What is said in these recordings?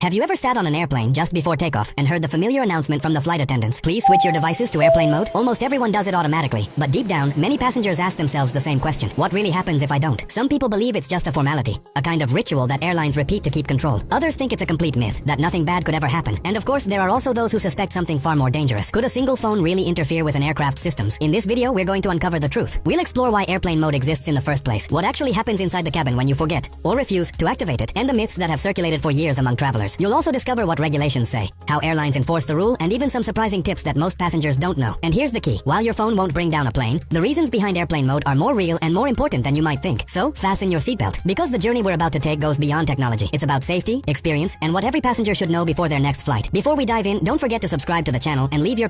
Have you ever sat on an airplane just before takeoff and heard the familiar announcement from the flight attendants? Please switch your devices to airplane mode. Almost everyone does it automatically, but deep down, many passengers ask themselves the same question. What really happens if I don't? Some people believe it's just a formality, a kind of ritual that airlines repeat to keep control. Others think it's a complete myth, that nothing bad could ever happen. And of course, there are also those who suspect something far more dangerous. Could a single phone really interfere with an aircraft's systems? In this video, we're going to uncover the truth. We'll explore why airplane mode exists in the first place, what actually happens inside the cabin when you forget or refuse to activate it, and the myths that have circulated for years among travelers. You'll also discover what regulations say, how airlines enforce the rule, and even some surprising tips that most passengers don't know. And here's the key. While your phone won't bring down a plane, the reasons behind airplane mode are more real and more important than you might think. So, fasten your seatbelt, because the journey we're about to take goes beyond technology. It's about safety, experience, and what every passenger should know before their next flight. Before we dive in, don't forget to subscribe to the channel and leave your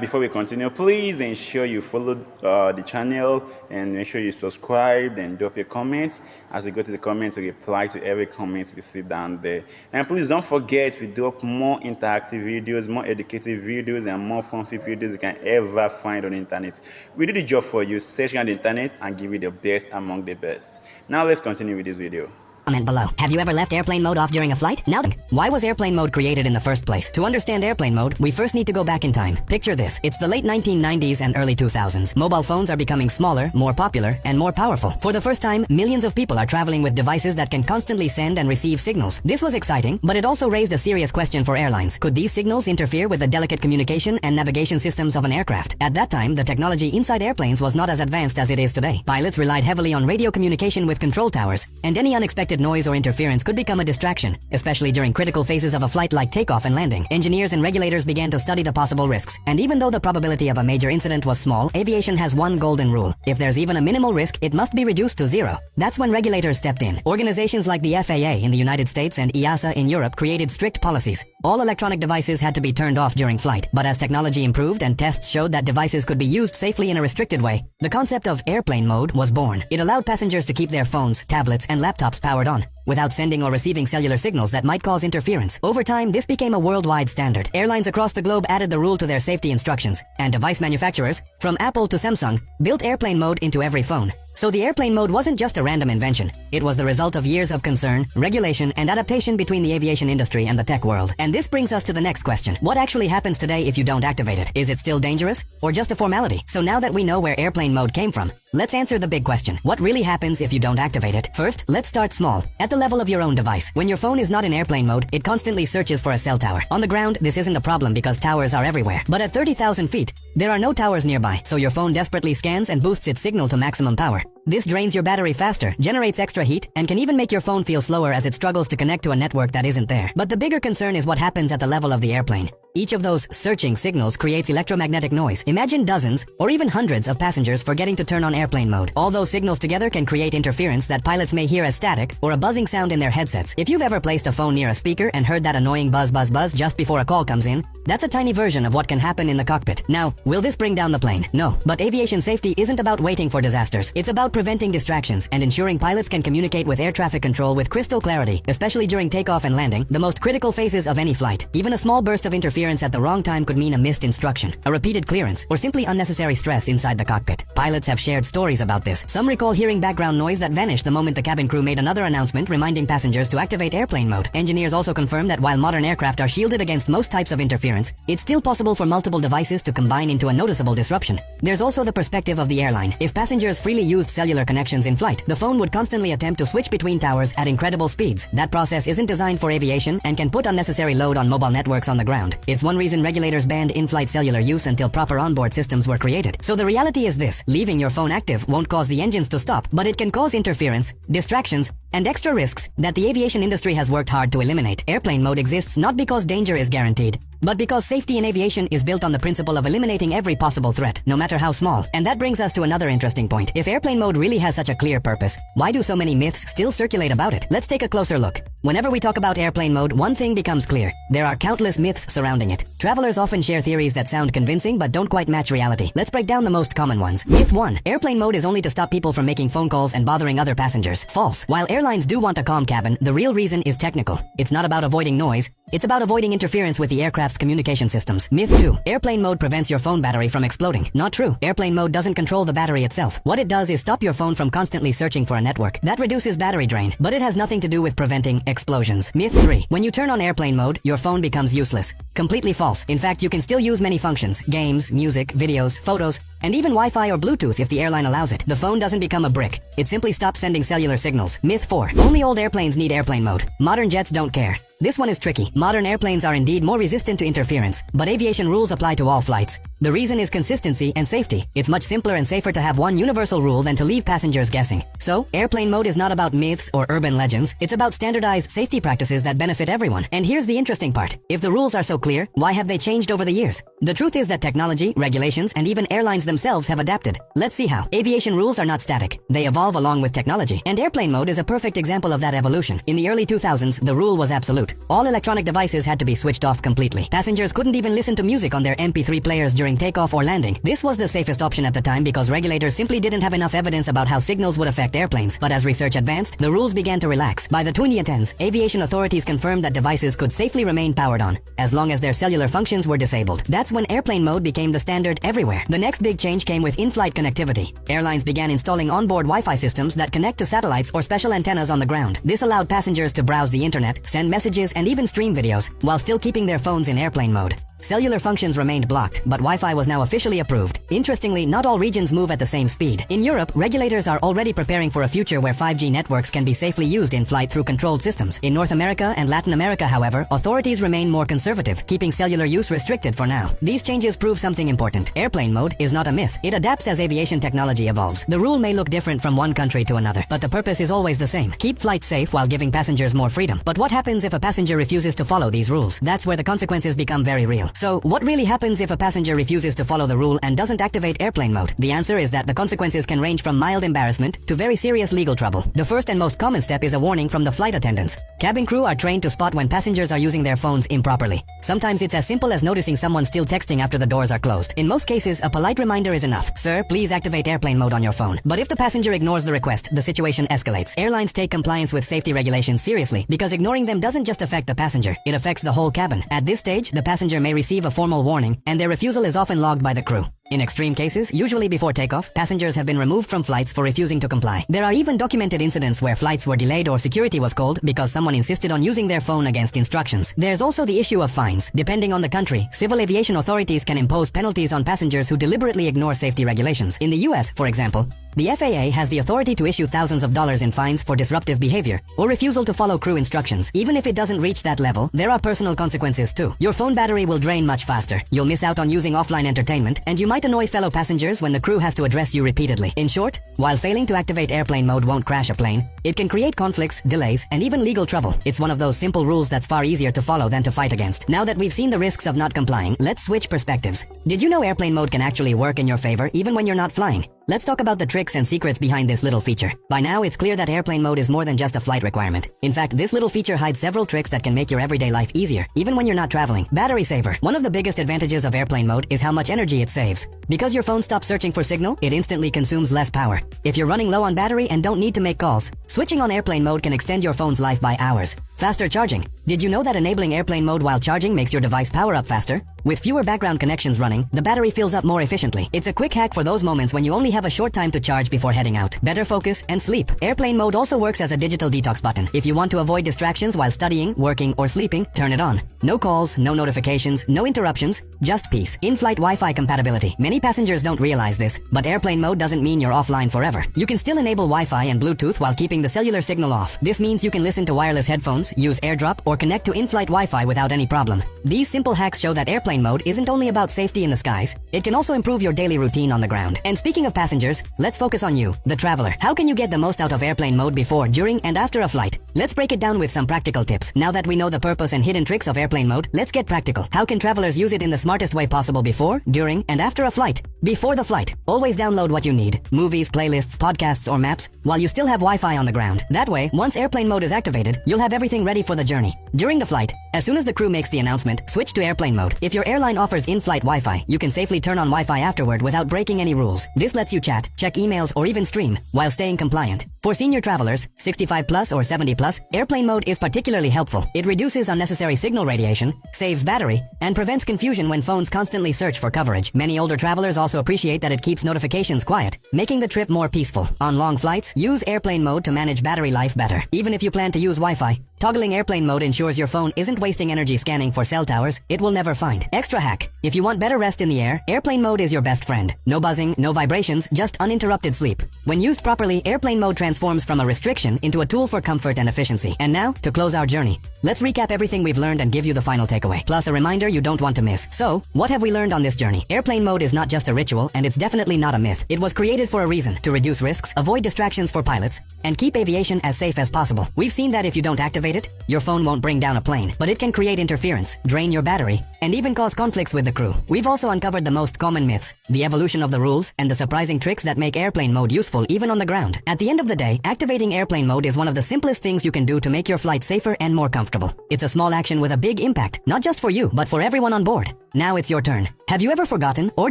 Before we continue, please ensure you follow the channel and make sure you subscribe and drop your comments. As we go to the comments, we reply to every comment we see down there. And please don't forget, we drop more interactive videos, more educative videos, and more fun-filled videos you can ever find on the internet. We do the job for you, searching on the internet and give you the best among the best. Now let's continue with this video. Comment below. Have you ever left airplane mode off during a flight? Now then, why was airplane mode created in the first place? To understand airplane mode, we first need to go back in time. Picture this. It's the late 1990s and early 2000s. Mobile phones are becoming smaller, more popular, and more powerful. For the first time, millions of people are traveling with devices that can constantly send and receive signals. This was exciting, but it also raised a serious question for airlines. Could these signals interfere with the delicate communication and navigation systems of an aircraft? At that time, the technology inside airplanes was not as advanced as it is today. Pilots relied heavily on radio communication with control towers, and any unexpected noise or interference could become a distraction, especially during critical phases of a flight like takeoff and landing. Engineers and regulators began to study the possible risks, and even though the probability of a major incident was small, aviation has one golden rule. If there's even a minimal risk, it must be reduced to zero. That's when regulators stepped in. Organizations like the FAA in the United States and EASA in Europe created strict policies. All electronic devices had to be turned off during flight, but as technology improved and tests showed that devices could be used safely in a restricted way, the concept of airplane mode was born. It allowed passengers to keep their phones, tablets, and laptops powered on, without sending or receiving cellular signals that might cause interference. Over time, this became a worldwide standard. Airlines across the globe added the rule to their safety instructions, and device manufacturers, from Apple to Samsung, built airplane mode into every phone. So the airplane mode wasn't just a random invention. It was the result of years of concern, regulation, and adaptation between the aviation industry and the tech world. And this brings us to the next question. What actually happens today if you don't activate it? Is it still dangerous, or just a formality? So now that we know where airplane mode came from, let's answer the big question. What really happens if you don't activate it? First, let's start small, at the level of your own device. When your phone is not in airplane mode, it constantly searches for a cell tower. On the ground, this isn't a problem because towers are everywhere. But at 30,000 feet, there are no towers nearby, so your phone desperately scans and boosts its signal to maximum power. This drains your battery faster, generates extra heat, and can even make your phone feel slower as it struggles to connect to a network that isn't there. But the bigger concern is what happens at the level of the airplane. Each of those searching signals creates electromagnetic noise. Imagine dozens, or even hundreds of passengers forgetting to turn on airplane mode. All those signals together can create interference that pilots may hear as static, or a buzzing sound in their headsets. If you've ever placed a phone near a speaker and heard that annoying buzz buzz buzz just before a call comes in, that's a tiny version of what can happen in the cockpit. Now, will this bring down the plane? No. But aviation safety isn't about waiting for disasters. It's about preventing distractions and ensuring pilots can communicate with air traffic control with crystal clarity, especially during takeoff and landing, the most critical phases of any flight. Even a small burst of interference at the wrong time could mean a missed instruction, a repeated clearance, or simply unnecessary stress inside the cockpit. Pilots have shared stories about this. Some recall hearing background noise that vanished the moment the cabin crew made another announcement reminding passengers to activate airplane mode. Engineers also confirm that while modern aircraft are shielded against most types of interference, it's still possible for multiple devices to combine into a noticeable disruption. There's also the perspective of the airline. If passengers freely used cellular connections in flight, the phone would constantly attempt to switch between towers at incredible speeds. That process isn't designed for aviation and can put unnecessary load on mobile networks on the ground. It's one reason regulators banned in-flight cellular use until proper onboard systems were created. So the reality is this: leaving your phone active won't cause the engines to stop, but it can cause interference, distractions, and extra risks that the aviation industry has worked hard to eliminate. Airplane mode exists not because danger is guaranteed, but because safety in aviation is built on the principle of eliminating every possible threat, no matter how small. And that brings us to another interesting point. If airplane mode really has such a clear purpose, why do so many myths still circulate about it? Let's take a closer look. Whenever we talk about airplane mode, one thing becomes clear. There are countless myths surrounding it. Travelers often share theories that sound convincing but don't quite match reality. Let's break down the most common ones. Myth 1. Airplane mode is only to stop people from making phone calls and bothering other passengers. False. While airlines do want a calm cabin, the real reason is technical. It's not about avoiding noise. It's about avoiding interference with the aircraft's communication systems. Myth 2. Airplane mode prevents your phone battery from exploding. Not true. Airplane mode doesn't control the battery itself. What it does is stop your phone from constantly searching for a network. That reduces battery drain, but it has nothing to do with preventing explosions. Myth 3. When you turn on airplane mode, your phone becomes useless. Completely false. In fact, you can still use many functions: games, music, videos, photos, and even Wi-Fi or Bluetooth if the airline allows it. The phone doesn't become a brick. It simply stops sending cellular signals. Myth 4. Only old airplanes need airplane mode. Modern jets don't care. This one is tricky. Modern airplanes are indeed more resistant to interference, but aviation rules apply to all flights. The reason is consistency and safety. It's much simpler and safer to have one universal rule than to leave passengers guessing. So, airplane mode is not about myths or urban legends. It's about standardized safety practices that benefit everyone. And here's the interesting part. If the rules are so clear, why have they changed over the years? The truth is that technology, regulations, and even airlines themselves have adapted. Let's see how. Aviation rules are not static. They evolve along with technology. And airplane mode is a perfect example of that evolution. In the early 2000s, the rule was absolute. All electronic devices had to be switched off completely. Passengers couldn't even listen to music on their MP3 players during takeoff or landing. This was the safest option at the time because regulators simply didn't have enough evidence about how signals would affect airplanes. But as research advanced, the rules began to relax. By the 2010s, aviation authorities confirmed that devices could safely remain powered on, as long as their cellular functions were disabled. That's when airplane mode became the standard everywhere. The next big change came with in-flight connectivity. Airlines began installing onboard Wi-Fi systems that connect to satellites or special antennas on the ground. This allowed passengers to browse the internet, send messages, and even stream videos, while still keeping their phones in airplane mode. Cellular functions remained blocked, but Wi-Fi was now officially approved. Interestingly, not all regions move at the same speed. In Europe, regulators are already preparing for a future where 5G networks can be safely used in flight through controlled systems. In North America and Latin America, however, authorities remain more conservative, keeping cellular use restricted for now. These changes prove something important. Airplane mode is not a myth. It adapts as aviation technology evolves. The rule may look different from one country to another, but the purpose is always the same. Keep flights safe while giving passengers more freedom. But what happens if a passenger refuses to follow these rules? That's where the consequences become very real. So, what really happens if a passenger refuses to follow the rule and doesn't activate airplane mode? The answer is that the consequences can range from mild embarrassment to very serious legal trouble. The first and most common step is a warning from the flight attendants. Cabin crew are trained to spot when passengers are using their phones improperly. Sometimes it's as simple as noticing someone still texting after the doors are closed. In most cases, a polite reminder is enough. Sir, please activate airplane mode on your phone. But if the passenger ignores the request, the situation escalates. Airlines take compliance with safety regulations seriously because ignoring them doesn't just affect the passenger, it affects the whole cabin. At this stage, the passenger may receive a formal warning, and their refusal is often logged by the crew. In extreme cases, usually before takeoff, passengers have been removed from flights for refusing to comply. There are even documented incidents where flights were delayed or security was called because someone insisted on using their phone against instructions. There's also the issue of fines. Depending on the country, civil aviation authorities can impose penalties on passengers who deliberately ignore safety regulations. In the US, for example, the FAA has the authority to issue thousands of dollars in fines for disruptive behavior or refusal to follow crew instructions. Even if it doesn't reach that level, there are personal consequences too. Your phone battery will drain much faster. You'll miss out on using offline entertainment, and you might annoy fellow passengers when the crew has to address you repeatedly. In short, while failing to activate airplane mode won't crash a plane, it can create conflicts, delays, and even legal trouble. It's one of those simple rules that's far easier to follow than to fight against. Now that we've seen the risks of not complying, let's switch perspectives. Did you know airplane mode can actually work in your favor even when you're not flying? Let's talk about the tricks and secrets behind this little feature. By now, it's clear that airplane mode is more than just a flight requirement. In fact, this little feature hides several tricks that can make your everyday life easier, even when you're not traveling. Battery saver. One of the biggest advantages of airplane mode is how much energy it saves. Because your phone stops searching for signal, it instantly consumes less power. If you're running low on battery and don't need to make calls, switching on airplane mode can extend your phone's life by hours. Faster charging. Did you know that enabling airplane mode while charging makes your device power up faster? With fewer background connections running, the battery fills up more efficiently. It's a quick hack for those moments when you only have a short time to charge before heading out. Better focus and sleep. Airplane mode also works as a digital detox button. If you want to avoid distractions while studying, working, or sleeping, turn it on. No calls, no notifications, no interruptions, just peace. In-flight Wi-Fi compatibility. Many passengers don't realize this, but airplane mode doesn't mean you're offline forever. You can still enable Wi-Fi and Bluetooth while keeping the cellular signal off. This means you can listen to wireless headphones, use AirDrop, or connect to in-flight Wi-Fi without any problem. These simple hacks show that airplane mode isn't only about safety in the skies, it can also improve your daily routine on the ground. And speaking of passengers, let's focus on you, the traveler. How can you get the most out of airplane mode before, during, and after a flight? Let's break it down with some practical tips. Now that we know the purpose and hidden tricks of airplane mode, let's get practical. How can travelers use it in the smartest way possible before, during, and after a flight? Before the flight, always download what you need, movies, playlists, podcasts, or maps, while you still have Wi-Fi on the ground. That way, once airplane mode is activated, you'll have everything ready for the journey. During the flight, as soon as the crew makes the announcement, switch to airplane mode. If your airline offers in-flight Wi-Fi, you can safely turn on Wi-Fi afterward without breaking any rules. This lets you chat, check emails, or even stream, while staying compliant. For senior travelers, 65 plus or 70 plus, airplane mode is particularly helpful. It reduces unnecessary signal radiation, saves battery, and prevents confusion when phones constantly search for coverage. Many older travelers also appreciate that it keeps notifications quiet, making the trip more peaceful. On long flights, use airplane mode to manage battery life better. Even if you plan to use Wi-Fi, toggling airplane mode ensures your phone isn't wasting energy scanning for cell towers it will never find. Extra hack: if you want better rest in the air, airplane mode is your best friend. No buzzing, no vibrations, just uninterrupted sleep. When used properly, airplane mode transforms from a restriction into a tool for comfort and efficiency. And now, to close our journey, let's recap everything we've learned and give you the final takeaway, plus a reminder you don't want to miss. So, what have we learned on this journey? Airplane mode is not just a ritual, and it's definitely not a myth. It was created for a reason: to reduce risks, avoid distractions for pilots, and keep aviation as safe as possible. We've seen that if you don't activate it, your phone won't bring down a plane, but it can create interference, drain your battery, and even cause conflicts with the crew. We've also uncovered the most common myths, the evolution of the rules, and the surprising tricks that make airplane mode useful even on the ground. At the end of the day, activating airplane mode is one of the simplest things you can do to make your flight safer and more comfortable. It's a small action with a big impact, not just for you, but for everyone on board. Now it's your turn. Have you ever forgotten or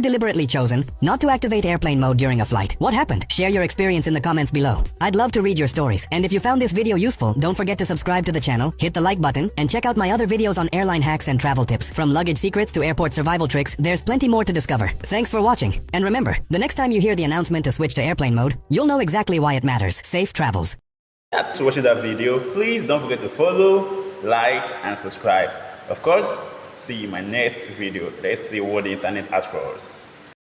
deliberately chosen not to activate airplane mode during a flight? What happened? Share your experience in the comments below. I'd love to read your stories. And if you found this video useful, don't forget to subscribe to the channel, hit the like button, and check out my other videos on airline hacks and travel tips. From luggage secrets to airport survival tricks, there's plenty more to discover. Thanks for watching. And remember, the next time you hear the announcement to switch to airplane mode, you'll know exactly why it matters. Safe travels. Thanks for watching that video. Please don't forget to follow, like, and subscribe. Of course, see you in my next video. Let's see what the internet has for us.